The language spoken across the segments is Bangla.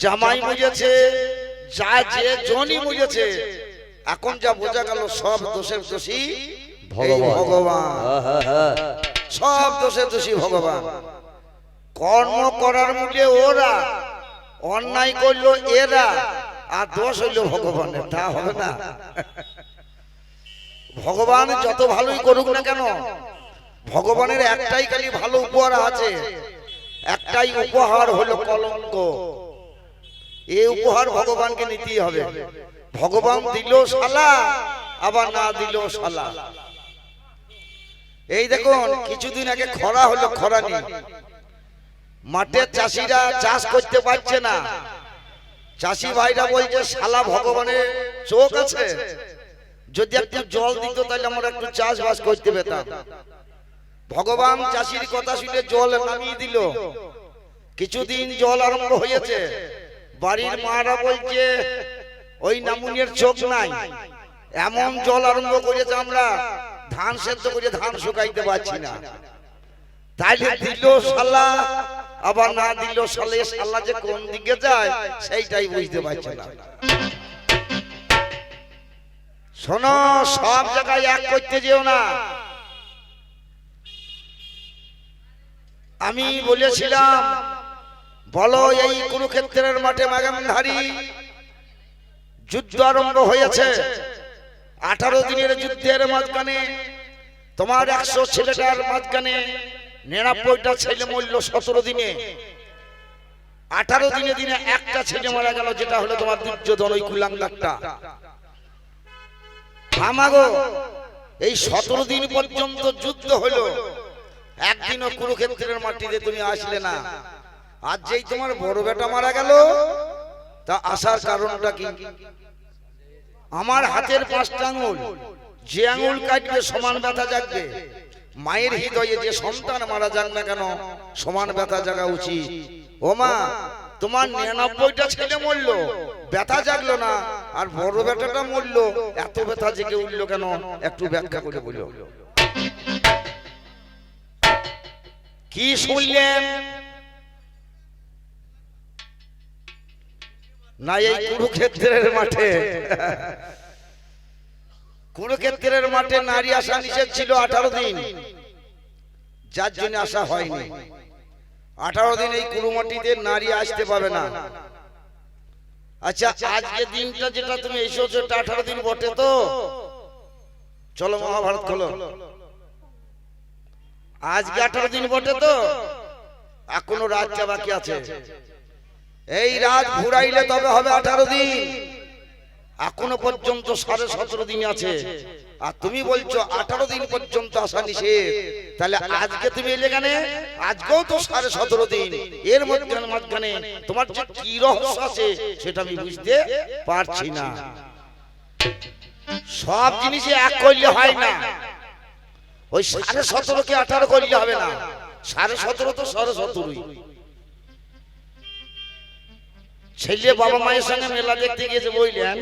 জামাই বুঝেছে, যা যে জনই বুঝেছে, এখন যা বোঝা গেল সব দোষের দোষী ভগবান। সব দোষের দোষী ভগবান। কর্ম করার মূল্যে ওরা, অন্যায় করলো এরা, আর দোষ হইল ভগবানের। তা হবে না। ভগবান যত ভালোই করুক না কেন, ভগবানের একটাই খালি ভালো উপহার আছে, একটাই উপহার হলো কলঙ্ক। এই উপহার ভগবানকে নিতেই হবে। ভগবান দিল শালা, আবার না দিল শালা। এই দেখুন কিছুদিন আগে খরা হলো, খরা নেই, মাঠের চাষিরা চাষ করতে পারছে না। চাষি ভাইরা বলছে শালা ভগবানের চোখ আছে, যদি একটু জল দিত তাহলে আমরা একটু চাষবাস করতে পেতাম। ভগবান চাষির কথা শুনে জল নামিয়ে দিল। কিছুদিন জল আরম্ভ হয়েছে, বাড়ির মারা বলছে ওই নামুনির চোখ নাই, এমন জল আরম্ভ করেছে আমরা ধান সেদ্ধ করে ধান শুকাইতে পারছি না। তাইলে দিল শালা, আবার না দিল শালে, শালা যে কোন দিকে যায় সেইটাই বুঝতে পারছে না। শোনো, সব জায়গায় এক করতে যেও না। আমি বলেছিলাম, বলো এই কুরুক্ষেত্রের মাঠে মাগামধারী যুদ্ধ আরম্ভ হয়েছে। 18 দিনের যুদ্ধের মাঝখানে তোমার 100 ছেলেটার মাঝখানে 99টা ছেলে মরল 17 দিনে। 18 দিনে দিনে একটা ছেলে মারা গেল, যেটা হলো তোমার দুর্যোধন, ওই কুলাঙ্গারটা। আমাগো এই 17 দিন পর্যন্ত যুদ্ধ হলো, একদিনও কুরুক্ষেত্রের মাটিতে তুমি আসলে না। আজ যেই তোমার বড় বেটা মারা গেল, তা আসার কারণটা কি? আমার হাতের 5টা আঙুল, যে আঙুল কাটবে সমান ব্যথা জাগবে। মায়ের হৃদয়ে যে সন্তান মারা যাক না কেন, সমান ব্যথা জাগা উচিত। ও মা, তোমার 99টা ছেলে মরলো, ব্যথা জাগলো না, আর বড় বেটাটা মরলো, এত ব্যথা জেগে উঠলো কেন? একটু ব্যাখ্যা করে বলো। কি শুনলেন না? এই কুরুক্ষেত্রের মাঠে, কুরুক্ষেত্রের মাঠে নারী আসা নিষেধ ছিল 18 দিন, যার জন্য আসা হয়নি। 18 দিন এই কুরুমাটিতে নারী আসতে পাবে না। আচ্ছা, আজকে দিনটা যেটা তুমি এসেছো, এটা 18 দিন বটে তো? চলো মহাভারত খোলো। আজকে 18 দিন বটে তো? এখনো রাতটা বাকি আছে। এই রাত ঘুরাইলে তবে হবে 18 দিন। এখনো পর্যন্ত 17.5 দিন আছে, আর তুমি বলছো 18 দিন পর্যন্ত আসা নিষেধ। তাহলে আজকে তুমি এলে কেন? আজকেও তো 17.5 দিন। এর মাঝখানে তোমার যে কি রহস্য আছে সেটা আমি বুঝতে পারছি না। সব জিনিসে এক করলে হয় না। ওই 17.5কে 18 করলে হবে না। 17.5 তো 17.5। ছেলে বাবা মায়ের সঙ্গে মেলা দেখতে গিয়েছে বললেন,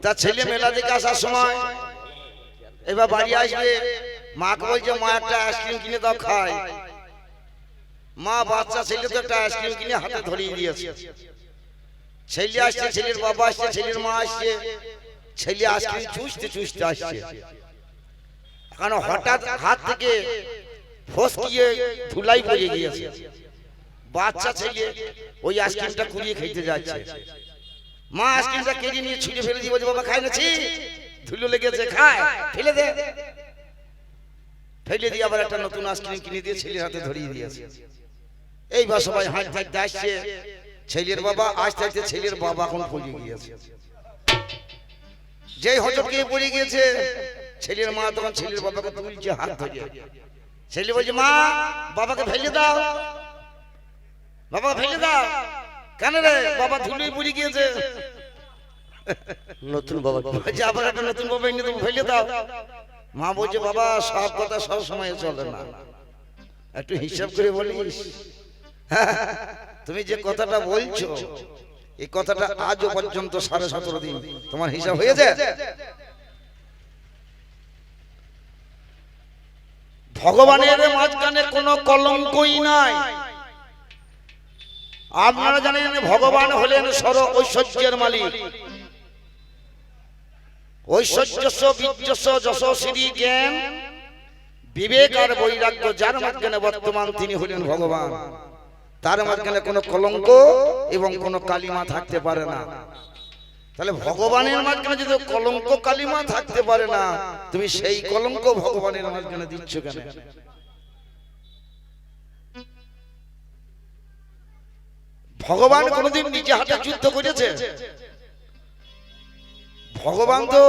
তা ছেলে মেলা দেখে আসার সময় এবার বাড়ি আসবে, মাকে বলছে মা একটা আইসক্রিম কিনে দাও খাই। মা বাচ্চা ছেলে তো একটা আইসক্রিম কিনে হাতে ধরিয়ে দিয়েছে। ছেলে আসছে, ছেলের বাবা আসছে, ছেলের মা আসছে, ছেলে আইসক্রিম চুষতে চুষতে আসছে। কারণ হঠাৎ হাত থেকে ফসকিয়ে ধুলাই পড়ে গিয়েছে। বাচ্চা ছেলে ওই আইসক্রিমটা কুড়িয়ে খেতে যাচ্ছে। মা আইসক্রিমটা কেড়ে নিয়ে ছুঁড়ে ফেলে দিয়ে বলছে, বাবা খাই না, ধুলো লেগেছে, খায়, ফেলে দে। ফেলে দিয়ে আবার একটা নতুন আইসক্রিম কিনে দিয়ে ছেলের হাতে ধরিয়ে দিয়েছে। এইবার সবাই হাঁটতে হাঁটতে আসছে। ছেলের বাবা আসতে আসতে ছেলের বাবা এখন পড়ে গিয়েছে। যেই হজর গিয়ে পড়ে গিয়েছে, ছেলের মা তখন ছেলের বাবাকে তুলছে হাত ধরে। ছেলে বলছে, মা বাবাকে ফেলে দাও, বাবা ফেলে দাও। কেন রে? বাবা ধুলোয় পড়ে গিয়েছে। নতুন বাবা বলছে, আবার একটা নতুন বাবা এনে তুমি ফেলে দাও। মা বলছে, বাবা সব কথা সব সময় চলে না, একটু হিসাব করে বলিস। তুমি যে কথাটা বলছো, এই কথাটা আজও পর্যন্ত 17.5 দিন তোমার হিসাব হয়েছে? ভগবানের মাঝখানে কোনো কলঙ্কই নাই। আপনারা জানেন ভগবান হলেন সর ঐশ্বর্যের মালিক। ঐশ্বর্যস্য বীর্যস্য যশস্বী জ্ঞান বিবেক আর বৈরাগ্য যার মাঝখানে বর্তমান তিনি হলেন ভগবান। তার মাঝখানে কোনো কলঙ্ক এবং কোনো কালিমা থাকতে পারে না। তাহলে ভগবানের মাঝখানে যদি কলঙ্ক কালিমা থাকতে পারে না, তুমি সেই কলঙ্ক ভগবানের মাঝখানে দিচ্ছ কেন? ভগবান কোনদিন নিজে হাতে যুদ্ধ করেছে? ভগবান তো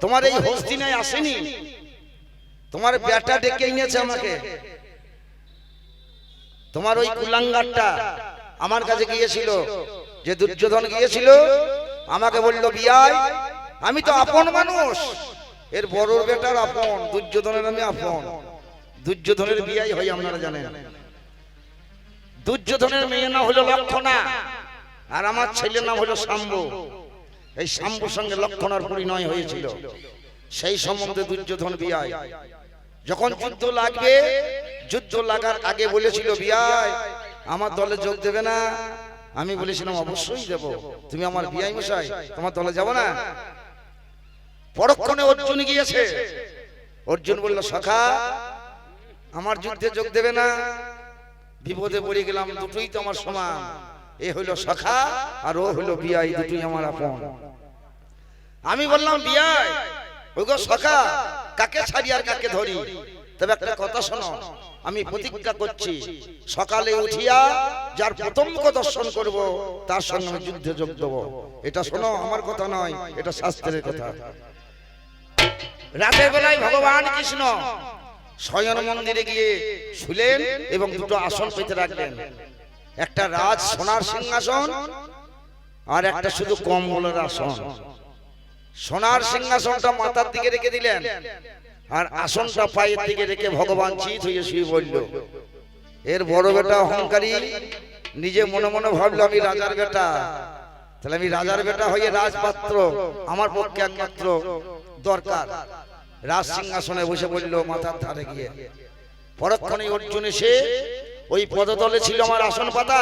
তোমার এই হস্তিনায় আসেনি, তোমার বেটা ডেকে এনেছে আমাকে। তোমার ওই কুলাঙ্গারটা আমার কাছে গিয়েছিল, যে দুর্যোধন গিয়েছিল, আমাকে বলল বিয়াই আমি তো আপন মানুষ, এর বড় বেটার আপন, দুর্যোধনের আমি আপন। দুর্যোধনের বিয়াই হয় আপনারা জানেন। দুর্যোধনের মেয়ের নাম হলো লক্ষণা, আর আমার ছেলের নাম হলো শাম্বু। এই শাম্বুর সঙ্গে লক্ষণার পরিণয় হয়েছিল, সেই সম্বন্ধে দুর্যোধন বিয়াই। যখন যুদ্ধ লাগবে, যুদ্ধ লাগার আগে বলেছিল বিয়াই আমার দলে যোগ দেবে না? আমি বলেছিলাম অবশ্যই দেব, তুমি আমার বিয়াই মশাই, তোমার দলে যাব না? পরক্ষণে অর্জুন গিয়েছে। অর্জুন বলল সখা আমার যুদ্ধে যোগ দেবে না? বিপদে পড়ে গেলাম, দুটোই তো আমার সমান। এ হইল সখা আর ও হইল বিয়াই, দুটোই আমার আপন। আমি বললাম বিয়াই ওগো সখা, কাকে ছাড়ি আর কাকে ধরি? তবে একটা কথা শোনো, আমি প্রতিজ্ঞা করছি সকালে উঠিয়া যার প্রথম দর্শন করব তার সঙ্গে আমি যুদ্ধে যোগ দেব। এটা শোনো, আমার কথা নয়, এটা শাস্ত্রের কথা। রাতের বেলায় ভগবান কৃষ্ণ শয়ন মন্দিরে গিয়ে শুলেন এবং দুটো আসন পেতে রাখলেন। একটা রাজ সোনার সিংহাসন আর একটা শুধু কম্বলের আসন। সোনার সিংহাসনটা মাথার দিকে রেখে দিলেন, আর আসনটা পায়ের দিকে রেখে ভগবান চিত হয়ে শুয়ে বলল। এর বড় বেটা অহংকারী নিজে মনে মনে ভাবলো আমি রাজার বেটা, তাহলে আমি রাজার বেটা হয়ে রাজপাত্র আমার পক্ষে একমাত্র দরকার। রাজ সিংহাসনে বসে বলল মাথার ধারে গিয়ে। পরক্ষণে অর্জুন এসে ওই পদতলে ছিল আমার আসন পাতা,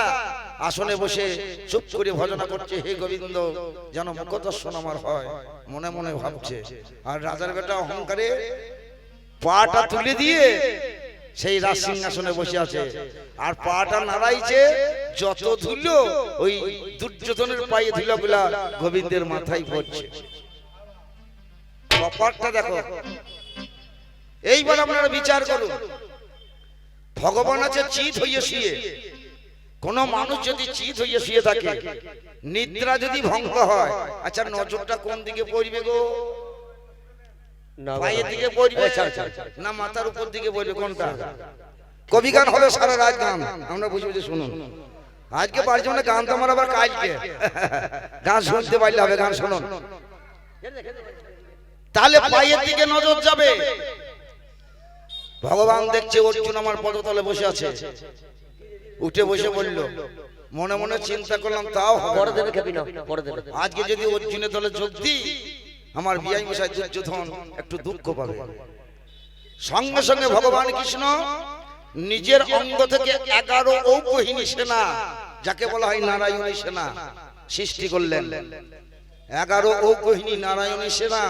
আসনে বসে চুপ করে ভজনা করছে, হে গোবিন্দ যেন মুখ দর্শন আমার হয়, মনে মনে ভাবছে। আর রাজার বেটা অহংকারে পাটা তুলে দিয়ে সেই রাজ সিংহাসনে বসে আছে, আর পাটা নাড়াইছে, যত ধুলো ওই দুর্যোধনের পায়ে ধুলাগুলা গোবিন্দের মাথায় পড়ছে। ব্যাপারটা দেখো। এইবার আপনারা বিচার করুন, ভগবান আছে চিত হইয়া শুয়ে। কোন মানুষ যদি চিত হইয়া শুয়ে থাকে, নিদ্রা যদি ভঙ্গ হয়, আচ্ছা নজরটা কোন দিকে পড়বে গো? পায়ের দিকে পড়বে না মাথার উপর দিকে পড়বে? কোনটা? কবি গান হবে সারা রাত গান, আমরা বুঝে বুঝে শুনুন। আজকে পারছি না গান, তো আমার আবার কালকে গান শুনতে পারলে হবে, গান শুনুন। তাহলে পায়ের দিকে নজর যাবে। ভগবান দেখছে অর্জুন আমার পদতলে বসে আছে, উঠে বসে বলল, মনে মনে চিন্তা করলাম তাও আজকে যদি অর্জুনের দলে যোগ দিই, আমার বিয়াই মশাই দুর্যোধন একটু দুঃখ পাবে। সঙ্গে সঙ্গে ভগবান কৃষ্ণ নিজের অঙ্গ থেকে 11 ঔপহিনী সেনা, যাকে বলা হয় নারায়ণী সেনা, সৃষ্টি করলেন। 11 ঔপহিনী নারায়ণী সেনা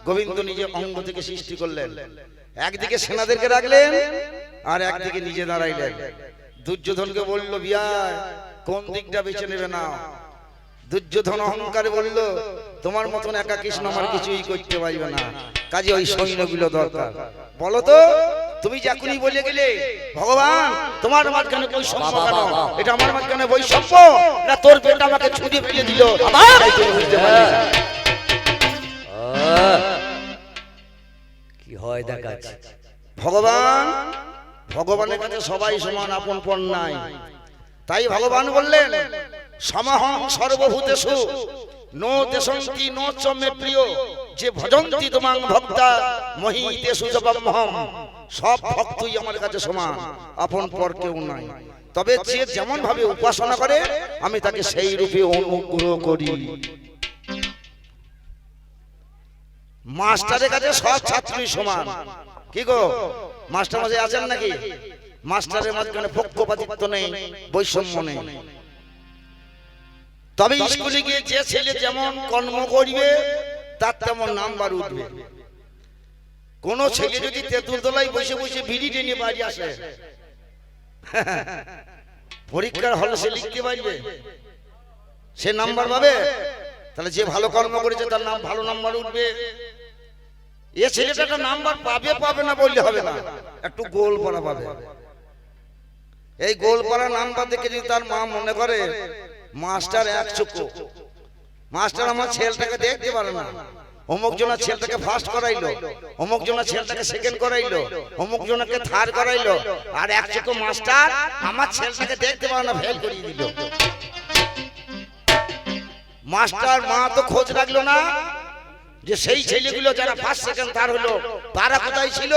গোবিন্দ নিজের অঙ্গ থেকে সৃষ্টি করলেন। একদিকে সেনাদেরকে রাখলেন আর একদিকে নিজে দাঁড়াইলেন। দুর্যোধনকে বলল বিয়াই কোন দিকটা বেছে নেবে না? দুর্যোধন অহংকারে বলল তোমার মতন একা কৃষ্ণ আমার কিছুই করতে পারবে না, কাজে ওই সৈন্যগুলো দরকার। বলো তো তুমি যখনই বলে গেলে ভগবান তোমার মাঝখানে বৈষম্য কেন? এটা আমার মাঝখানে বৈষম্য না তোর পেটটা আমাকে ছুঁড়ে ফেলে দিল? কি হয় দেখাচ্ছে। ভগবান, ভগবানের কাছে সবাই সমান, আপন পর নাই। তাই ভগবান বললেন সমহং সর্বভূতেষু নো দেশন্তি নো চ মে প্রিয়, যে ভজন্তি তোমাং ভক্তা মহিতেষু জবম্মহম। সব ভক্তই আমার কাছে সমান, আপন পর কেউ নাই। তবে যে যেমন ভাবে উপাসনা করে আমি তাকে সেই রূপে অনুগ্রহ করি। মাস্টারের কাছে সব ছাত্রই সমান। কি গো মাস্টার মশাই আছেন নাকি? মাস্টারের মাঝখানে পক্ষপাতিত্ব নেই, বৈষম্য নেই। তবে স্কুলে গিয়ে যে ছেলে যেমন কর্ম করবে তার তেমন নাম্বার উঠবে। কোন ছেলে যদি তেঁতুল তলায় বসে বসে বিড়ি টেনে বাড়ি আসে, পরীক্ষার হলে সে লিখতে পারবে? সে নাম্বার পাবে? তাহলে যে ভালো কর্ম করেছে তার নাম ভালো নাম্বার উঠবে। এ ছেলেটা একটা নাম্বার পাবে পাবে না বললে হবে না, একটু গোল পড়া পাবে। এই গোল পড়া নাম্বার দেখে যদি তার মা মনে করে মাস্টার এক চক্ষু, মাস্টার আমার ছেলেটাকে দেখতে পারে না, অমুক জনের ছেলেটাকে ফার্স্ট করাইলো, অমুক জনের ছেলেটাকে সেকেন্ড করাইলো, অমুক জনকে থার্ড করাইলো, আর এক চক্ষু মাস্টার আমার ছেলেটাকে দেখতে পারে না, ফেল করিয়ে দিল। মাস্টার মা তো খোঁজ রাখলো না যে সেই ছেলেগুলো যারা ফার্স্ট সেকেন্ড থার্ড হলো তারা কোথায় ছিল,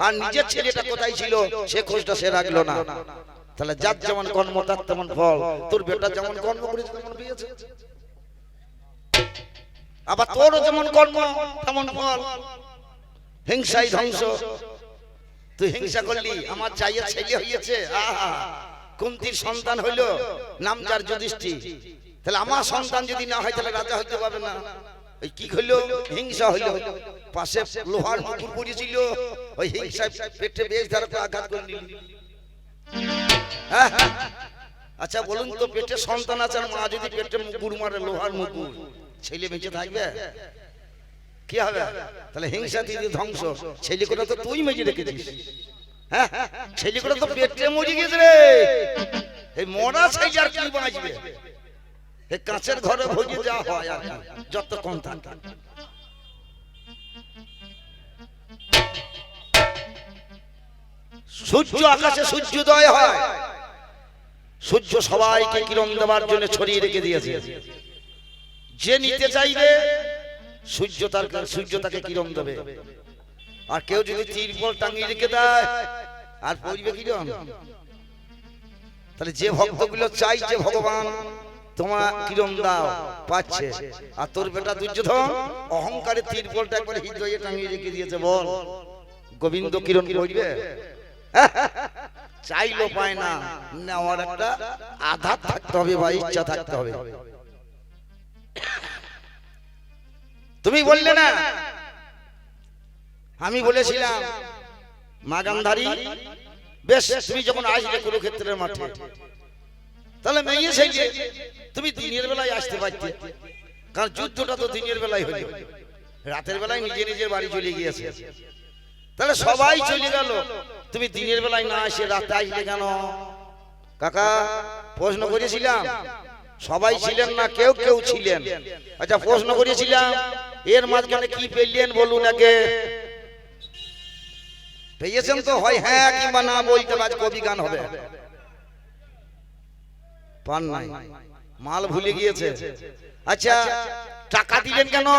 আর নিজের ছেলেটা কোথায় ছিল সে খোঁজটা সে রাখলো না। তাহলে যার যেমন কর্ম তার তেমন ফল। তোর বেটা যেমন কর্ম করেছে তেমন পেয়েছে, আবার তোরও যেমন কর্ম তেমন ফল। হিংসাই ধ্বংস। তুই হিংসা করলি, আমার চাইয়ে ছেলে হয়েছে, আহা কুন্তির সন্তান হইলো, নাম যার যুধিষ্ঠির। তাহলে আমার সন্তান যদি না হয় তাহলে রাজা হইতে পারবে না। ওই কি হইলো? হিংসা হইলো। পাশে লোহার মুকুর পড়েছিল, ওই হিংসা পেটে বেশ ধারে আঘাত করে নিল। আচ্ছা বলুন তো, পেটে সন্তান আছে, মা যদি পেটে মুকুর মারে, লোহার মুকুর, ছেলে বেঁচে থাকবে? কি হবে? তাহলে হিংসা দিদি ধ্বংস। ছেলে করে তো তুই মেজে রেখেছিস। হ্যাঁ, ছেলে করে তো পেটে মরে গেছে রে। এই মরা ছেলে আর কি বাঁচবে? এই কাঁচের ঘরে ভোগে যা হয় আর যত কম থাকে। সূর্য আকাশে সূর্যোদয় হয়, সূর্য সবাইকে কিরণ দেওয়ার জন্য ছড়িয়ে রেখে দিয়েছে। যে নিতে চাইবে সূর্য তাকে কিরণ দেবে। আর কেউ যদি তিরপল টাঙিয়ে রেখে দেয় আর পড়বে কিরণ। তাহলে যে ভক্তগুলো চাইছে ভগবান তোমার কিরণ দাও, পাচ্ছে। আর তোর বেটা দুর্যোধন অহংকারে তিরপলটা একবার হৃদয়ে টাঙিয়ে রেখে দিয়েছে। বল গোবিন্দ কিরণ পড়বে? চাইলো পায় না, নেওয়ার একটা আধার থাকতে হবে বা ইচ্ছা থাকতে হবে। তুমি বললে না, আমি বলেছিলাম মা গান্ধারী বেশ তুমি যখন আসলে কুরুক্ষেত্রের মাঠে, তাহলে মেয়ে সেই তুমি দিনের বেলায় আসতে পারতে, কারণ যুদ্ধটা তো দিনের বেলায় হলো, রাতের বেলায় নিজে নিজের বাড়ি চলে গিয়েছে। তাহলে সবাই চলে গেল, তুমি দিনের বেলায় না এসে রাতে আসলে কেন? কাকা প্রশ্ন করেছিলাম, সবাই ছিলেন না, কেউ কেউ ছিলেন। আচ্ছা প্রশ্ন করেছিলাম, এর মাঝখানে কি পেলেন বলুন আগে? পেয়েছেন তো? হয় হ্যাঁ কিংবা না বলতে পারে, কবি গান হবে। পান নাই, মাল ভুলে গিয়েছে। আচ্ছা টাকা দিলেন কেন?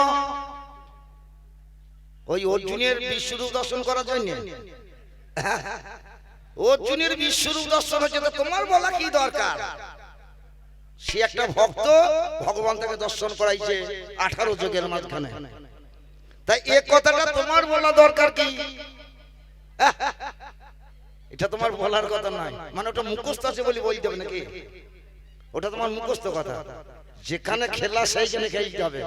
ওই অর্জুনের বিশ্বরূপ দর্শন করার জন্য। অর্জুনের বিশ্বরূপ দর্শন হচ্ছে, তো তোমার বলা কি দরকার? সে একটা ভক্ত, ভগবান তাকে দর্শন করাইছে 18 যুগের মাঝখানে। তাই এই কথাটা তোমার বলা দরকার কি? এটা তোমার বলার কথা নয়, মানে ওটা মুখস্থ আছে বলে বলতে হবে নাকি? ওটা তোমার মুখস্থ কথা। যেখানে খেলা সেইখানে খেলতে হবে।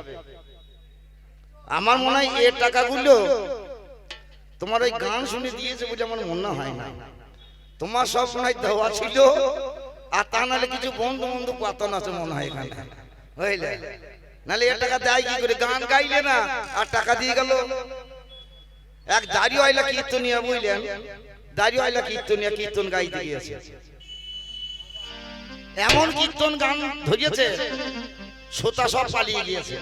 আমার মনে হয় এই টাকাগুলো তোমার ওই গান শুনে দিয়েছে বলে আমার মনে হয় না। তোমার সব মনে হয় দেওয়া ছিল, আর তা নাহলে কিছু বন্ধু বন্ধু পাতন আছে মনে হয় এখানে, বুঝলে? নাহলে এ টাকা দেয় কি করে? গান গাইলে না আর টাকা দিয়ে গেল। এক দাড়িওয়ালা কীর্তনিয়া, বুঝলেন, দাড়িওয়ালা কীর্তনিয়া কীর্তন গাইতে গিয়েছে, এমন কীর্তন গান ধরিয়েছে শ্রোতা সব পালিয়ে গিয়েছে,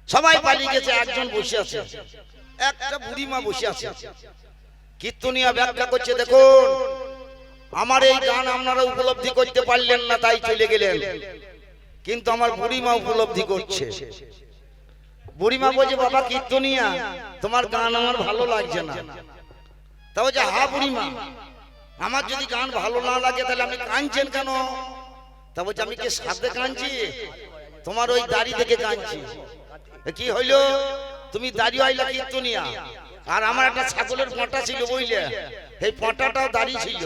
সবাই পালিয়ে গেছে। একজন বসে আছে, একটা বুড়িমা বসে আছে। কীর্তনিয়া ব্যাখ্যা করছে, দেখুন আমার এই গান আপনারা উপলব্ধি করতে পারলেন না তাই চলে গেলেন, কিন্তু আমার বুড়িমা উপলব্ধি করছে। বুড়িমা বলছে, বাবা কীর্তনিয়া তোমার গান আমার ভালো লাগছে না। তা বলছে, হ্যাঁ বুড়িমা, আমার যদি গান ভালো না লাগে তাহলে আপনি কাঁদছেন কেন? তা বলছে, আমি কি সাথে কাঁদছি? তোমার ওই দাড়ি দেখে কাঁদছি। কি হইল? তুমি দাড়িওয়ালা কীর্তনিয়া, আর আমার একটা ছাগলের পটা ছিল, বুঝলে, এই পটাটাও দাড়ি ছিল।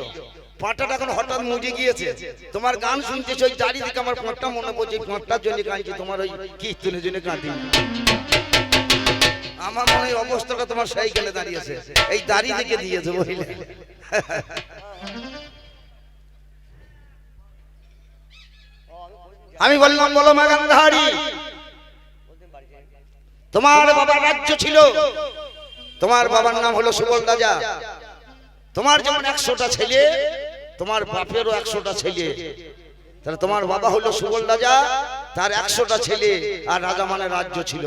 পাটাটা এখন হঠাৎ মুড়ে গিয়েছে, তোমার গান শুনতেছি, ওই দাড়ি দিকে আমার পাঁটটা মনে পড়ছে, পাঁটটার জন্য কাঁদছি, তোমার ওই কীর্তনের জন্য কাঁদি। আমার মনে হয় অবস্থাটা তোমার সাইকেলে দাঁড়িয়েছে, এই দাড়ি দিকে দিয়েছে বুঝলে। আমি বললাম বলো মা গান্ধারী, তোমার বাবার রাজ্য ছিল, তোমার বাবার নাম হলো সুবল রাজা। তোমার যেমন 100টা ছেলে, তোমার বাপেরও 100টা ছেলে, তাহলে তোমার বাবা হলো সুবল রাজা, তার 100টা ছেলে, আর রাজা মানে রাজ্য ছিল।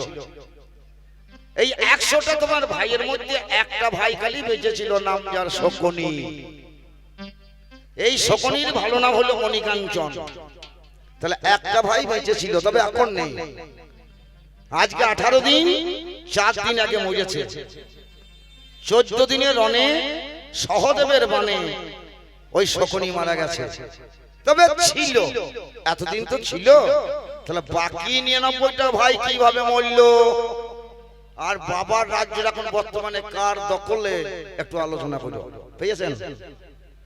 এই 100টা তোমার ভাইয়ের মধ্যে একটা ভাই খালি বেঁচে ছিল, নাম যার শকুনি। এই শকুনির ভালো নাম হলো মণিকাঞ্চন। তাহলে একটা ভাই বেঁচে ছিল, তবে এখন নেই। আজকে 18 দিন 4 দিন আগে মরেছে। 14 দিনের রণে সহদেবের বাণে ওই শকুনি মারা গেছে। তবে ছিল, এতদিন তো ছিল, তাহলে বাকি 99টা ভাই কিভাবে মরল, আর বাবার রাজ্য এখন বর্তমানে কার দখলে, একটু আলোচনা করো। পেয়েছেন?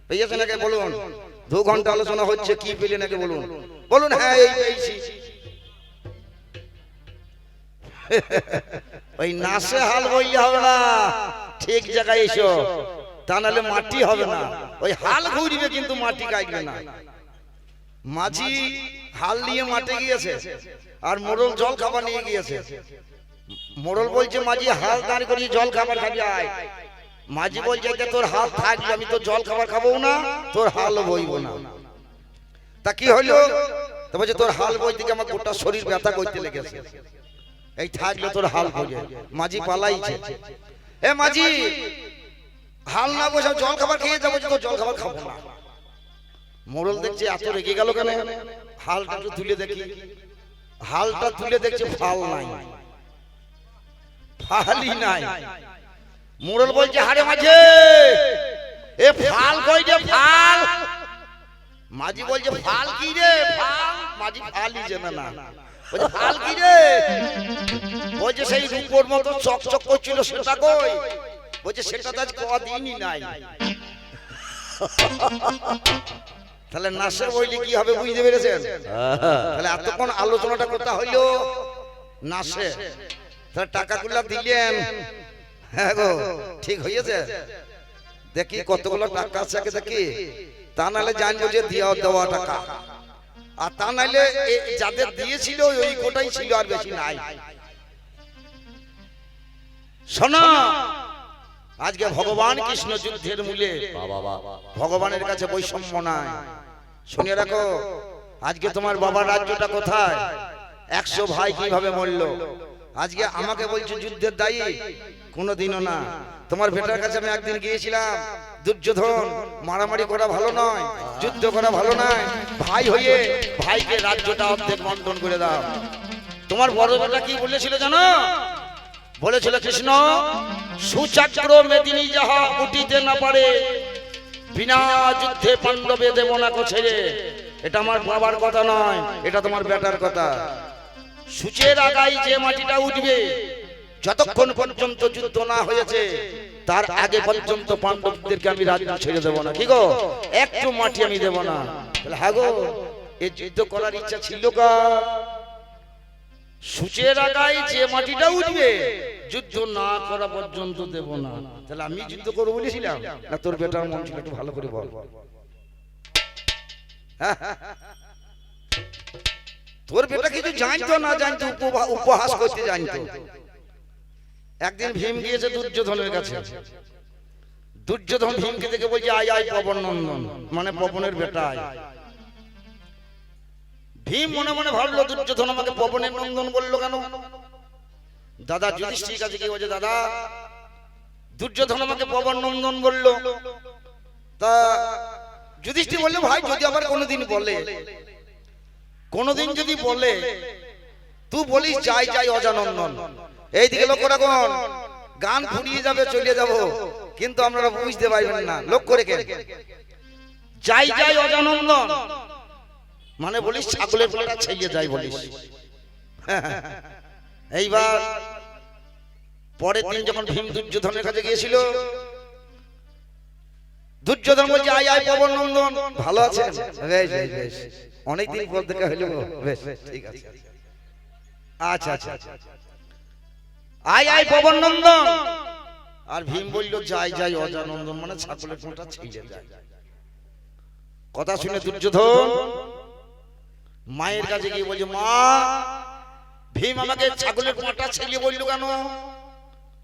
পেয়েছেন নাকি বলুন? 2 ঘন্টা আলোচনা হচ্ছে, কি পেলেন নাকি বলুন? বলুন হ্যাঁ এই পেয়েছি। ওই নাসে হাল বইলে হবে না, ঠিক জায়গায় এসো, তা নাহলে মাটি হবে না। ওই হাল ঘুরবে কিন্তু মাটি কাটবে না। মাঝি হাল নিয়ে মাঠে গিয়েছে, আর মোড়ল জল খাবার নিয়ে গিয়েছে। মোড়ল বলছে মাঝি হাল দাঁড় করিয়ে জল খাবার খাবি আয়। মাঝি বলছে তোর হাল থাকবে, আমি তো জল খাবার খাবো না, তোর হাল বইব না। তা কি হইলো? তো বলছে তোর হাল বই দিকে আমার গোটা শরীর ব্যথা করতে লেগেছে, এই থাকলে তোর হাল বইবে। মাঝি পালাইছে। এ মাঝি, হাল না বসে জল খাবার খেয়ে যাবো, তো জল খাবার খাবো না। মোড়ল দেখছে এত রেগে গেল কেন, হালটা একটু তুলে দেখি। হালটা তুলে দেখছে ফাল নাই, ফালই নাই। মোড়ল বলছে হারে মাঝে, এ ফাল কই রে ফাল? মাঝি বলছে ফাল কি রে ফাল? মাঝি ফালই জানে না। বলছে ফাল কি রে? বলছে সেই রূপোর মতো চকচক করছিল সেটা কই? বলছে সেটা তো আজ কদিনই নাই। তাহলে নাসের বইলে কি হবে বুঝতে পেরেছেন? তাহলে এতক্ষণ আলোচনাটা কথা হইলো নাসে, তাহলে টাকাগুলো দিলেন, হ্যাঁ গো ঠিক হয়েছে। দেখি কতগুলো টাকা আছে আগে দেখি, তা নাহলে জানবো যে দেওয়া টাকা। আর তা নাহলে যাদের দিয়েছিল ওই কোটাই ছিল, আর বেশি নাই। শোনো, আজকে ভগবান কৃষ্ণ যুদ্ধের মূলে, ভগবানের কাছে বৈষম্য নাই। শুনে রাখো, আজকে তোমার বাবার রাজ্যটা কোথায়, 100 ভাই কিভাবে মরল। আজকে আমাকে বলছো যুদ্ধের দায়ী, কোনোদিনও না। তোমার বেটার কাছে আমি একদিন গিয়েছিলাম, দুর্যোধন মারামারি করা ভালো নয়, যুদ্ধ করা ভালো নয়, ভাই হয়ে ভাইকে রাজ্যটা অর্ধেক বন্টন করে দাও। তোমার বড় বেটা কি বলেছিল জানো? বলেছিল কৃষ্ণ সুচক্র মেদিনী যাহা উঠিতে না পারে, বিনা যুদ্ধে পাণ্ডবে দেব না ছেড়ে। এটা আমার বাবার কথা নয়, এটা তোমার বেটার কথা। সূচের আগাই যে মাটিটা উঠবে, যতক্ষণ পর্যন্ত যুদ্ধ না হয়েছে তার আগে পর্যন্ত পাণ্ডবদেরকে আমি রাজ্য ছেড়ে দেব না। কি গো, একটু মাটি আমি দেব না। হ্যাঁ গো, এই যুদ্ধ করার ইচ্ছা ছিল কার? সূচের আগাই যে মাটিটা উঠবে, যুদ্ধ না করা পর্যন্ত দেব না। তাহলে আমি যুদ্ধ করবো বলেছিলাম না তোর বেটার মন ছিল? একটু ভালো করে বল। তোর বেটা কিছু জানতো না জানতো, উপহাস করতে জানতো। একদিন ভীম গিয়েছে দুর্যোধনের কাছে। দুর্যোধন ভীমকে দেখে বলছে আয় আয় পবন নন্দন, মানে পবনের বেটা আয়। ভীম মনে মনে ভাবলো দুর্যোধন আমাকে পবনের নন্দন বললো কেন? দাদা যুধিষ্ঠির কাছে কি বলছে, দাদা দুর্যোধন আমাকে পবন নন্দন বললো। তা যুধিষ্ঠির বললো ভাই যদি আবার কোনোদিন বলে, কোনোদিন যদি বলে তুই বলিস যাই যাই অজানন্দন। এইদিকে লক্ষ্য রাখুন, গান ফুরিয়ে যাবে চলে যাব, কিন্তু আপনারা বুঝতে পারবেন না। লক্ষ্য রেখে যাই যাই অজানন্দন মানে বলিস ছাগলের পাটা ছেড়ে যাই বলিস। এইবার পরের দিন যখন ভীম দুর্যোধনের কাছে গিয়েছিল, দুর্যোধন বলছে আয় আয় পবন নন্দন, ভালো আছেন? বেশ বেশ বেশ, অনেকদিন পর দেখা হইল, বেশ ঠিক আছে, আচ্ছা আচ্ছা, আয় আয় পবন নন্দন। আর ভীম বলল যাই যাই অজানন্দন, মানে ছাগলের ঠোঁটটা ছিঁড়ে যায়। কথা শুনে দুর্যোধন মায়ের কাছে গিয়ে বলছে মা, ভীম আমাকে ছাগলের ঠোঁটটা ছিঁড়ে বললো কেন?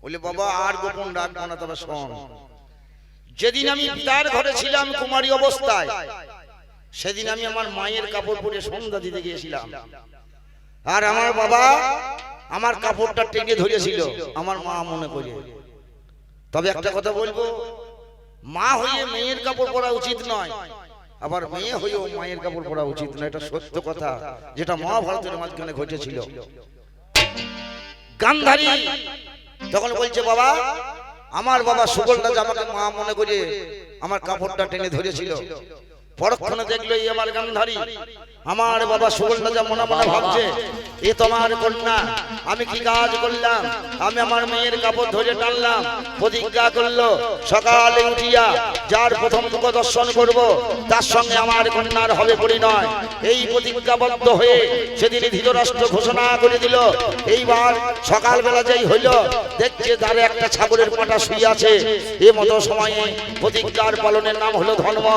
বলে বাবা আর গোপন রাখবো না, তবে শোন, যেদিন আমি পিতার ঘরে ছিলাম কুমারী অবস্থায়, সেদিন আমি আমার মায়ের কাপড় পরে সন্ধ্যা দিতে গিয়েছিলাম, আর আমার বাবা আমার কাপড়টা টেনে ধরেছিল, আমার মা মনে করে। তবে একটা কথা বলবো, মা হয়ে মেয়ের কাপড় পরা উচিত নয়, আবার মেয়ে হয়েও মায়ের কাপড় পরা উচিত নয়, এটা সত্য কথা, যেটা মহাভারতের মাঝখানে ঘটেছিল। গান্ধারী তখন বলছে বাবা, আমার বাবা সুবল রাজা আমাকে মা মনে করে আমার কাপড়টা টেনে ধরেছিল। পরক্ষণে দেখলো এই আমার গান্ধারী, আমার বাবা সুবল রাজা মনে মনে ভাবছে এ তোমার কন্যা, আমি কি কাজ করলাম? আমি আমার মেয়ের কাপড় ধরে টানলাম, প্রতিজ্ঞা করলো সকালে উঠিয়া যার প্রথম মুখ দর্শন করব তার সঙ্গে আমার কন্যার হবে পরিণয়। এই প্রতিজ্ঞাবদ্ধ হয়ে সেদিন ধৃতরাষ্ট্র ঘোষণা করে দিল। এইবার সকালবেলা যেই হইল, দেখছে দ্বারে একটা ছাগলের পাঁটা শুয়ে আছে। এ মতো সময়ে প্রতিজ্ঞার পালনের নাম হলো ধর্ম।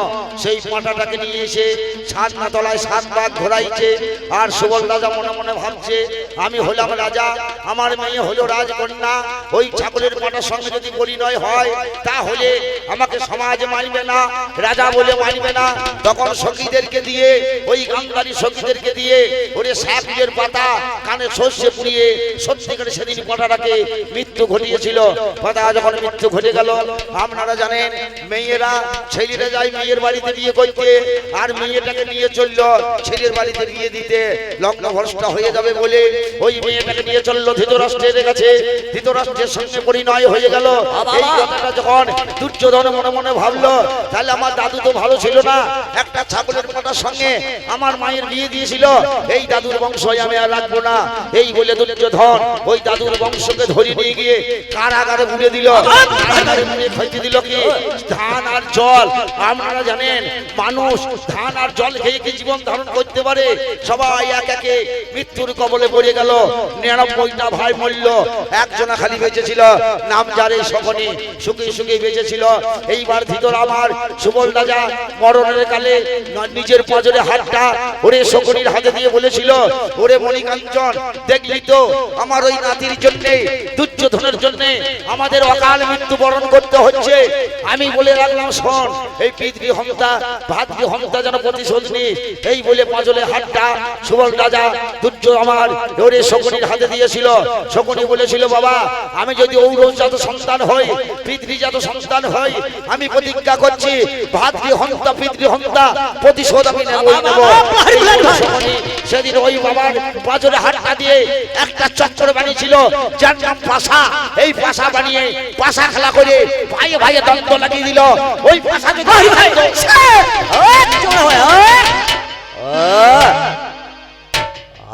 সেই পাঁটাটাকে নিয়ে এসে ছাদনা তলায় 7 ভাগ ঘোরাইছে। আর সুবল রাজা মনে মনে ভাবছে আমি হলাম রাজা, আমার মেয়ে হলো রাজকন্যা, ওই ছাগলের পাঁটার সঙ্গে যদি পরিণয় হয় তাহলে আমাকে সমাজ মানবে না, রাজা বলে মানবে না। তখন সখীদেরকে দিয়ে, ওই গান্ধারী সখীদেরকে দিয়ে ওরে সাপের পাতা কানে সর্ষে পুড়িয়ে সত্যিকারে সেদিন পাঁটাটাকে মৃত্যু ঘটিয়েছিল। পাতা যখন মৃত্যু ঘটে গেল, আপনারা জানেন মেয়েরা ছেলেরা যায় মেয়ের বাড়িতে বিয়ে করতে, আর মেয়েটাকে নিয়ে চললো ছেলের বাড়িতে বিয়ে দিতে, লগ্ন ভ্রষ্ট হয়ে যাবে বলে ওই মেয়েটাকে নিয়ে চললো ধৃতরাষ্ট্রের কাছে। ধৃতরাষ্ট্রের সঙ্গে পরিণয় হয়ে গেল। এই কথাটা যখন দুর্যোধন মনে মনে ভাবলো, তাহলে আমার দাদু তো ভালো ছিল না, একটা ছাগলের পাঁটার সঙ্গে আমার মায়ের বিয়ে দিয়েছিল, এই দাদুর বংশ আমি আর রাখবো না। এই বলে দুর্যোধন ওই দাদুর বংশকে ধরে নিয়ে গিয়ে কারাগারে ভুলে দিল। কারাগারে ভুলে খাইতে দিল কি ধান আর জল। আপনারা জানেন মানুষ ধান আর জল খেয়ে কি জীবন ধারণ করতে পারে? সবাই এক একে মৃত্যুর কবলে পড়ে গেল। 99টা ভাই মরল, একজনা খালি বেঁচেছিল, নাম যারে শকুনি, সুখে সুখে বেঁচেছিল। এইবার ধৃতর আমার সুবল রাজা মরণের কালে নিজের পাঁজরে হাতটা ওরে শকুনির হাতে দিয়ে বলেছিল, ওরে মণিকাঞ্চন, দেখলি তো আমার ওই নাতির জন্যে, দুর্যোধনের জন্যে আমাদের অকাল মৃত্যু বরণ করতে হচ্ছে। আমি বলে রাখলাম শোন, এই পিতৃহত্যা ভাতৃহত্যা যেন প্রতিশোধ নি। এই বলে পাঁজরে হাতটা সুবল রাজা দুর্যোধন আমার ওরে শকুনির হাতে দিয়েছিল। শকুনি বলেছিল বাবা, আমি যদি ঔরজাত সন্তান হই, পিতৃজাত সন্তান হই, আমি প্রতিজ্ঞা করছি ভাতৃহত্যা পিতৃহত্যা প্রতিশোধ আমি নেবই নেব। শকুনি সেদিন ওই বাবার পাঁজরে হাতটা দিয়ে একটা চক্র বানিয়েছিল যার নাম পাশা। এই পাশা বানিয়ে পাশা খেলা করে ভাইয়ে ভাইয়ে দ্বন্দ্ব লাগিয়ে দিল। ওই পাশা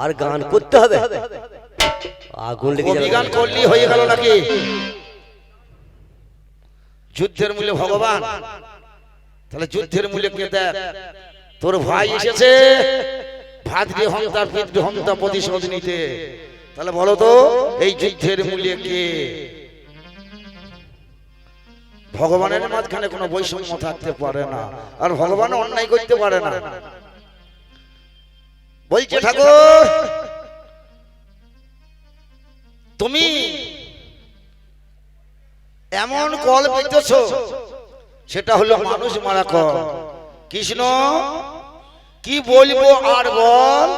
আর গান করতে হবে, আগুন লেগে যাবে। গান করলি হয়ে গেল নাকি? যুদ্ধের মূল্যে ভগবান, তাহলে যুদ্ধের মূল্যে কে দেখ? তোর ভাই এসেছে ভাতৃহত্যা পিতৃহত্যা প্রতিশোধ নিতে। তাহলে বলো তো এই যুদ্ধের মূল্যে কে? ভগবানের মাঝখানে কোনো বৈষম্য থাকতে পারে না, আর ভগবান অন্যায় করতে পারে না। বলছে ঠাকুর, তুমি এমন কল পেতেছ, সেটা হলো মানুষ মারা কল। কৃষ্ণ কি বলবো আর বল,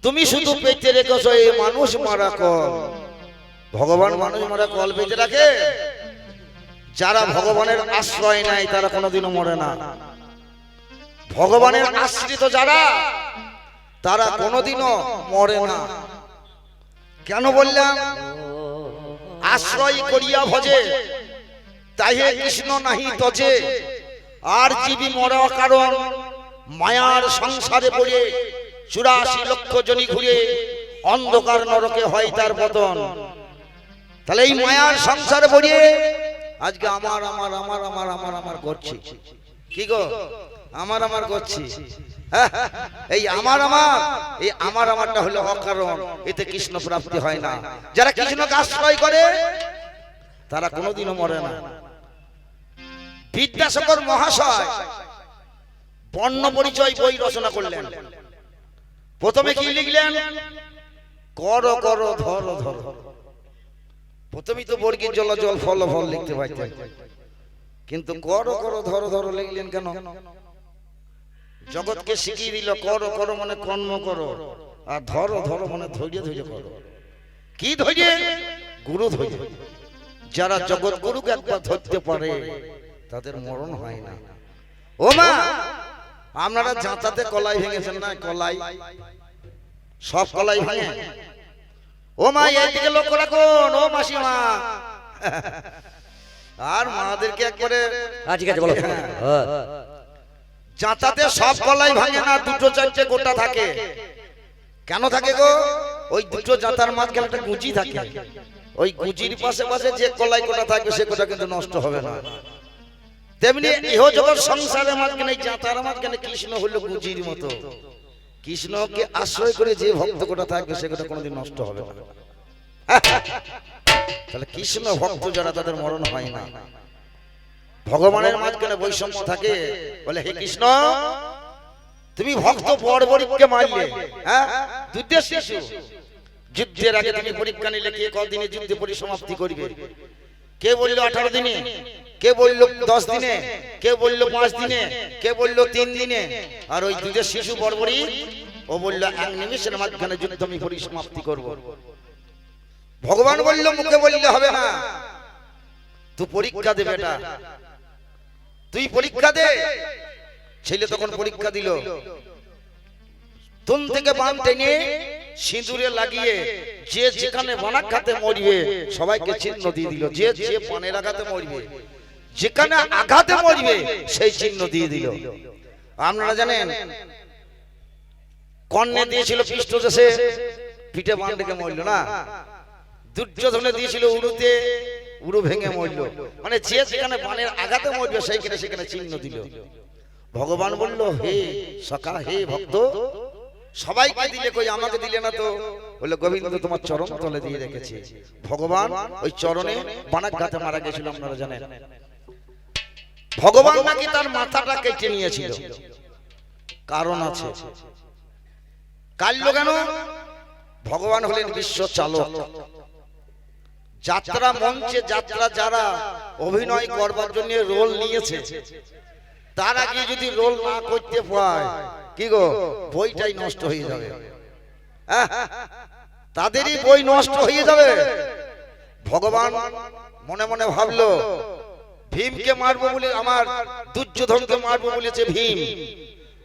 তুমি শুধু পেতে রেখেছ এই মানুষ মারা কল। ভগবান মানুষ মারা কল পেতে রাখে? যারা ভগবানের আশ্রয় নেয় তারা কোনোদিনও মরে না। ভগবানের আশ্রিত যারা, তারা কোনোদিনও মরে না। কেন বললাম? আশ্রয় করিয়া ভজে তাহে কৃষ্ণ নাহি তজে। আর জীবী মরা কারণ মায়ার সংসারে পড়ে 84 লক্ষ জনি ঘুরে অন্ধকার নরকে হয় তার পতন। তাহলে এই মায়ার সংসারে পড়ে আজকে আমার আমার আমার আমার আমার আমার করছি, কি গো আমার আমার করছি। হ্যাঁ, এই আমার আমারটা হলো অকারণ, এতে কৃষ্ণ প্রাপ্তি হয় না। যারা কৃষ্ণকে আশ্রয় করে তারা কোনোদিনও মরে না। বিদ্যাসাগর মহাশয় বর্ণ পরিচয় বই রচনা করলেন। প্রথমে কি লিখলেন? কর কর ধর ধর। প্রথমেই তো বর্গীর জল জল ফল ফল লিখতে পারতেন, কিন্তু কর কর ধর ধর লিখলেন কেন? জগৎকে শিখিয়ে দিল কর কর মানে কর্ম করো, আর ধর ধর মানে ধৈর্য ধৈর্য করো। কি ধৈর্য? গুরু ধৈর্য। যারা জগৎ গুরুকে একবার ধরতে পারে তাদের মরণ হয় না। ও মা, আপনারা জাঁতাতে কলাই ভেঙেছেন না? কলাই, সব কলাই ভাঙে। ও মা, এইদিকে লক্ষ্য রাখুন। ও মাসিমা, আর মাদেরকে একবারে ঠিক আছে বলো। জাঁতাতে সব কলাই ভাঙে না, দুটো চারটে গোটা থাকে। কেন থাকে গো? ওই দুটো জাঁতার মাঝখানে একটা গুজি থাকে। ওই গুজির পাশে পাশে যে কলাই গোটা থাকবে সে গোটা কিন্তু নষ্ট হবে না। তেমনি ইহ জগৎ সংসারের মাঝখানে জাঁতার মাঝখানে কৃষ্ণ হলো গুজির মতো। কৃষ্ণকে আশ্রয় করে যে ভক্ত গোটা থাকবে সে গোটা কোনোদিন নষ্ট হবে না। তাহলে কৃষ্ণ ভক্ত যারা তাদের মরণ হয় না। ভগবানের মাঝখানে বৈষম্য থাকে। বলে হে কৃষ্ণ, তুমি ভক্ত বড়বড়িককে মারলে, হ্যাঁ, দুধের শিশু। যুদ্ধের আগে তুমি পরীক্ষা নিলে কে কদিনে যুদ্ধে পরিসমাপ্তি করবে? কে বললো 18 দিনে, কে বললো 10 দিনে, কে বললো 5 দিনে, কে বললো 3 দিনে। আর ওই দুধের শিশু বড়বড়ি ও বললো 1 নিমিষের মাঝখানে যুদ্ধ আমি পরিসমাপ্তি করব। ভগবান বললো মুখে বললে হবে না, তুই পরীক্ষা দে বেটা, তুই পরীক্ষা দে। ছেলে তখন পরীক্ষা দিল। তুন থেকে বান টেনে সিঁদুরে লাগিয়ে যে যেখানে বানাঘাতে মরবে সবাইকে চিহ্ন দিয়ে দিল। যে যে পানের আঘাতে মরবে, যেখানে আঘাতে মরবে সেই চিহ্ন দিয়ে দিল। আপনারা জানেন কর্ণে দিয়েছিল পৃষ্ঠদেশে, পিঠে বান রেখে মরল না। দুর্যোধনে দিয়েছিল উরুতে, উরু ভেঙে মরল। মানে যে যেখানে বানের আঘাতে মরবে সেইখানে সেখানে চিহ্ন দিল। ভগবান বলল হে সখা, হে ভক্ত, সবাইকে দিলে কই আমাকে দিলে না তো? বলে গোবিন্দ তোমার চরণ তলে দিয়ে রেখেছে। ভগবান ওই চরণে বানাঘাতে মারা গেছিল। আপনারা জানেন ভগবান নাকি তার মাথাটা কেটে নিয়েছিল। কারণ আছে। কাটলো কেন? ভগবান হলেন বিশ্ব চালক। যাত্রা মঞ্চে যাত্রা যারা অভিনয় করবার জন্য রোল নিয়েছে, তার আগে যদি রোল না করতে পায় কি গো, বইটাই নষ্ট হয়ে যাবে। তাদেরই বই নষ্ট হয়ে যাবে। ভগবান মনে মনে ভাবলো ভীমকে মারবো বলে, আমার দুর্যোধনকে মারবো বলেছে ভীম,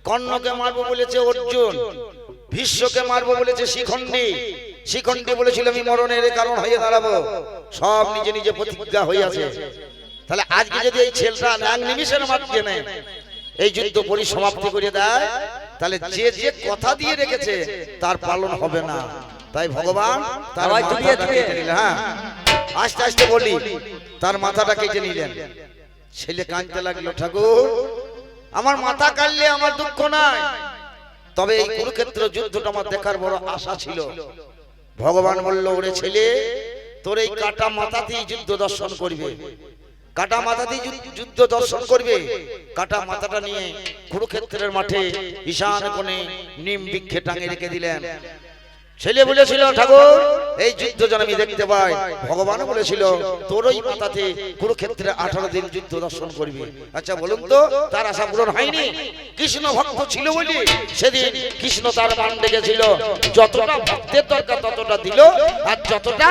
কর্ণকে মারবো বলেছে অর্জুন, ভীষ্মকে মারবো বলেছে শিখণ্ডী, শিখণ্ডী বলেছিল আমি মরণের কারণ হয়ে দাঁড়াবো। সব নিজে নিজে প্রতিজ্ঞা হয়ে আছে। তাহলে আজকে যদি এই ছেলেটা 1 নিমিষের মাধ্যমে এই যুদ্ধ পরিসমাপ্তি করে দেয়, তাহলে যে যে কথা দিয়ে রেখেছে তার পালন হবে না। তাই ভগবান তার মাথাটা কেটে নিলেন। হ্যাঁ, আস্তে আস্তে বলি, তার মাথাটা কেটে নিলেন। ছেলে কাঁদতে লাগলো, ঠাকুর আমার মাথা কাটলে আমার দুঃখ নাই, তবে এই কুরুক্ষেত্র যুদ্ধটা আমার দেখার বড় আশা ছিল। ভগবান বলল ওরে ছেলে, তোর এই কাটা মাথাতেই যুদ্ধ দর্শন করবে, কাটা মাথাতেই যুদ্ধ দর্শন করবে। কাটা মাথাটা নিয়ে কুরুক্ষেত্রের মাঠে ঈশান কোণে নিম বৃক্ষে টাঙে রেখে দিলেন। ছেলে বলেছিল ঠাকুর এই যুদ্ধ যেন আমি দেখতে পাই। ভগবান বলেছিল তোর ওই মাথাতে কুরুক্ষেত্রে 18 দিন যুদ্ধ দর্শন করবি। আচ্ছা বলুন তো, তার আশা পূরণ হয়নি? কৃষ্ণ ভক্ত ছিল বলি সেদিন কৃষ্ণ তার মান ডেকেছিল। যতটা ভক্তের দরকার ততটা দিল, আর যতটা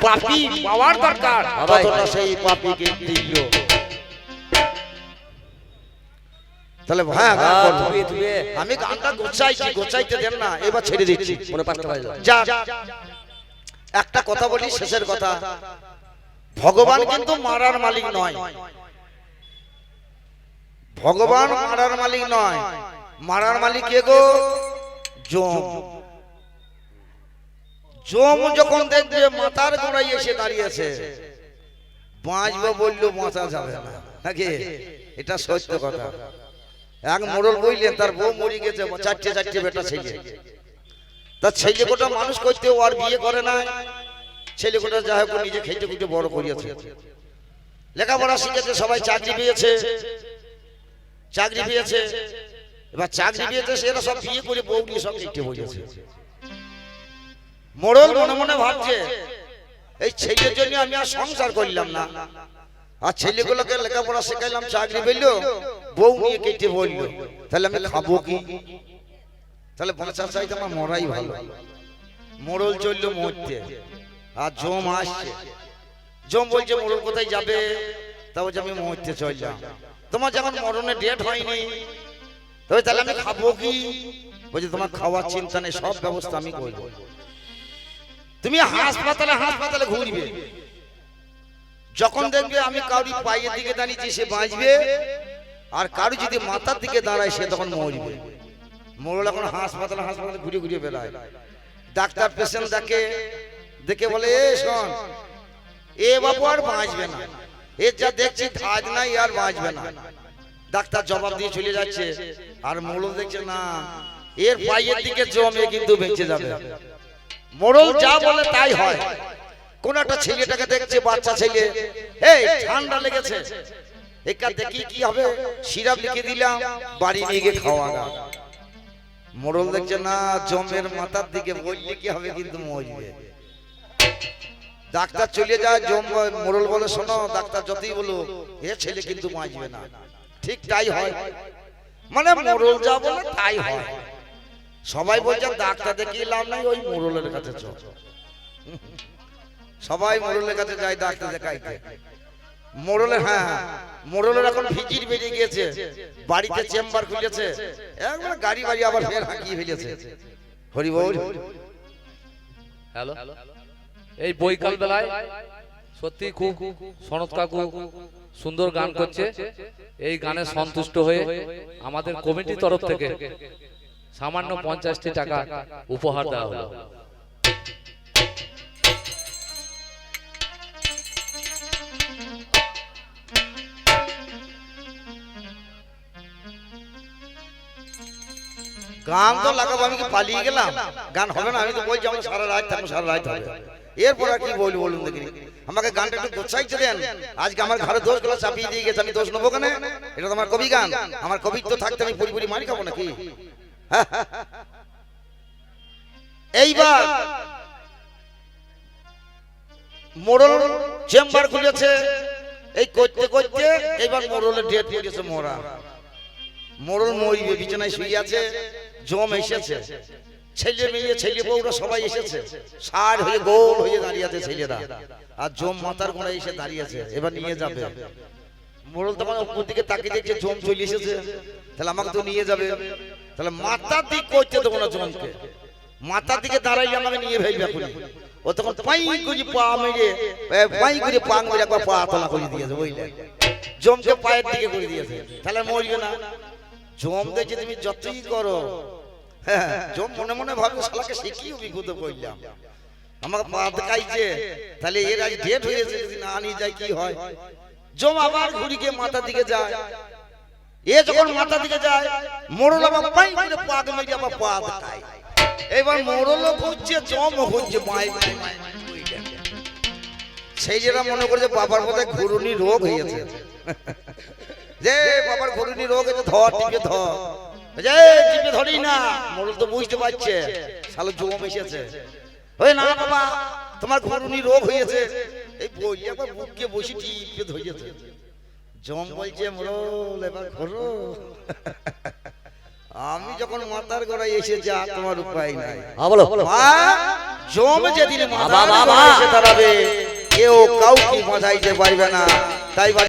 পাপী পাওয়ার দরকার ততটা সেই পাপীকে দিল। তাহলে হ্যাঁ, আমি গানটা গোছাইছি, গোছাইতে দেন না, এবার ছেড়ে দিচ্ছি। যা একটা কথা বলি, শেষের কথা। ভগবান কিন্তু মারার মালিক নয়। ভগবান মারার মালিক নয়। মারার মালিক কে গো? যম। যম যখন দেখবে মাথার গোড়ায় এসে দাঁড়িয়েছে, বাঁচবো বললেও বাঁচা যাবে না নাকি? এটা সত্য কথা। এক মোড়ল বললেন তার বউ মরে গেছে, চারটে বেটা ছেলে। তার ছেলে গোটা মানুষ করতে আর বিয়ে করে না। ছেলে গোটা যাই হোক নিজে খেতে খুঁজে বড় করিয়েছে, লেখাপড়া শিখেছে, সবাই চাকরি পেয়েছে। এবার চাকরি পেয়েছে, সেরা সব বিয়ে করে বউ নিয়ে সব লিখতে বলেছে। মোড়ল মনে মনে ভাবছে এই ছেলের জন্য আমি আর সংসার করলাম না, আর ছেলেগুলোকে লেখাপড়া শেখাইলাম, চাকরি পেলো, বউ নিয়ে কেটে বললো, তাহলে আমি খাবো কি? তাহলে বাঁচার চাইতে আমার মরাই ভালো। মোড়ল চললো মরতে, আর জম আসছে। জম বলছে মোড়ল কোথায় যাবে? তা বলছে আমি মরতে চললাম। তোমার যখন মরণের ডেট হয়নি, তবে তাহলে আমি খাবো কি? বলছে তোমার খাওয়ার চিন্তা নেই, সব ব্যবস্থা আমি করবো। তুমি হাসপাতালে ঘুরবে, যখন দেখবে আমি কারুর পায়ের দিকে দাঁড়িয়েছি সে বাঁচবে, আর কারু যদি মাথার দিকে দাঁড়ায় সে তখন মরবে। মোড়ল এখন হাসপাতালে ঘুরে বেড়ায়। ডাক্তার পেশেন্ট দেখে বলে, এ শোন, এ বাবু আর বাঁচবে না, এর যা দেখছি ধাজ নাই, আর বাঁচবে না। ডাক্তার জবাব দিয়ে চলে যাচ্ছে, আর মোড়ল দেখছে না, এর পায়ের দিকে জমে কিন্তু বেঁচে যাবে। মোড়ল যা বলে তাই হয়। কোন একটা ছেলেটাকে দেখছে, বাচ্চা ছেলে, এই ঠান্ডা লেগেছে, একা দেখি কি হবে, সিরাপ লিখে দিলাম, বাড়ি নিয়ে গিয়ে খাওয়া দাও। মোড়ল দেখছে না, জমের মাথার দিকে বললে কি হবে, কিন্তু মরবে। ডাক্তার চলে যায়, মোড়ল বলে, শোনো ডাক্তার যতই বলো, এ ছেলে কিন্তু বাঁচবে না। ঠিক তাই হয়, মানে মোড়ল যা বলে তাই হয়। সবাই বলছে ডাক্তার দেখিয়ে লাভ নাই, ওই মোড়লের কাছে চল। সবাই মোড়লের কাছে যায় ডাক্তার দেখাইতে। মোড়লের এখন ভিজিট বেরিয়ে গিয়েছে, বাড়িতে চেম্বার খুলেছে, একবার গাড়ি আবার ফের হাঁকিয়ে ফেলেছে। হরি বল। হ্যালো, এই বৈকাল বেলায় সত্যি খুব সনৎ কাকু সুন্দর গান করছে। এই গানে সন্তুষ্ট হয়ে আমাদের কমিটির তরফ থেকে সামান্য 50টি টাকা উপহার দেওয়া হলো। গান তো লাগাবো, আমি কি পালিয়ে গেলাম? গান হবে না? আমি তো বলছি আমরা সারা রাত থাকবো, সারা রাত হবে। এরপর আর কি বলবো বলুন দেখি? আমাকে গানটা একটু গোছাইতে দেন। আজকে আমার ঘরে দোষগুলো চাপিয়ে দিয়ে গেছে, আমি দোষ নেবো কেন? এটা তো আমার কবি গান, আমার কবিত্ব থাকতে আমি পুরি মারি খাবো নাকি? এইবার মোড়ল চেম্বার খুলেছে, এই করতে এইবার মোড়লের ডেট পড়েছে মরা। মোড়ল মরিবে, বিছানায় শুয়ে আছে, জম এসেছে, ছেলে মেয়ে ছেলে বউরা সবাই এসেছে, সার হয়ে গোল হয়ে দাঁড়িয়ে আছে ছেলেরা, আর জম মাথার গোড়ায় এসে দাঁড়িয়েছে, এবার নিয়ে যাবে। মোড়ল তখন উপর দিকে তাকিয়ে দেখছে জম চলে এসেছে, তাহলে আমাকে তো নিয়ে যাবে। তাহলে মাথার দিক করতে দেবো না জমকে, মাথার দিকে দাঁড়াইলে আমাকে নিয়ে ফেলবে এখনই। ও তখন পাই করে পা মেরে একবার পা তোলা করে দিয়েছে, বুঝলেন? জমকে পায়ের দিকে করে দিয়েছে, তাহলে মরবে না। জম দেখছে তুমি যতই করো, জম মনে মনে ভাবে শালাকে শিখিয়ে বিপদে পড়লাম, আমাকে পা দেখাইছে, তাহলে এর আজ ডেট হয়েছে, যদি না নিয়ে যায় কি হয়? জম আবার ঘুরি গিয়ে মাথার দিকে যায়, এ যখন মাথার দিকে যায়, মোড়ল আবার পাই করে পা মেরে আবার পা দেখায়। এবার মোড়লও খুঁজছে, জমও খুঁজছে, সেই যেটা মনে করছে বাবার বোধহয় ঘুরুনি রোগ হয়েছে, যে বাবার ঘুরুনি রোগ হয়েছে, ধর টিপে টিপে ধরি না। মোড়ল তো বুঝতে পারছে শালো জম এসেছে, ওই না বাবা তোমার ঘুরুনি রোগ হয়েছে, এই বলি একবার বুককে বসে টিপে ধরেছে। জম বলছে মোড়ল এবার ঘোরো, আমি যখন মাথার গোড়ায় এসে যা তোমার উপায় নাই। জম যেদিন মাথার গোড়ায় এসে দাঁড়াবে, কেউ কাউকে বাঁচাইতে পারবে না। তাই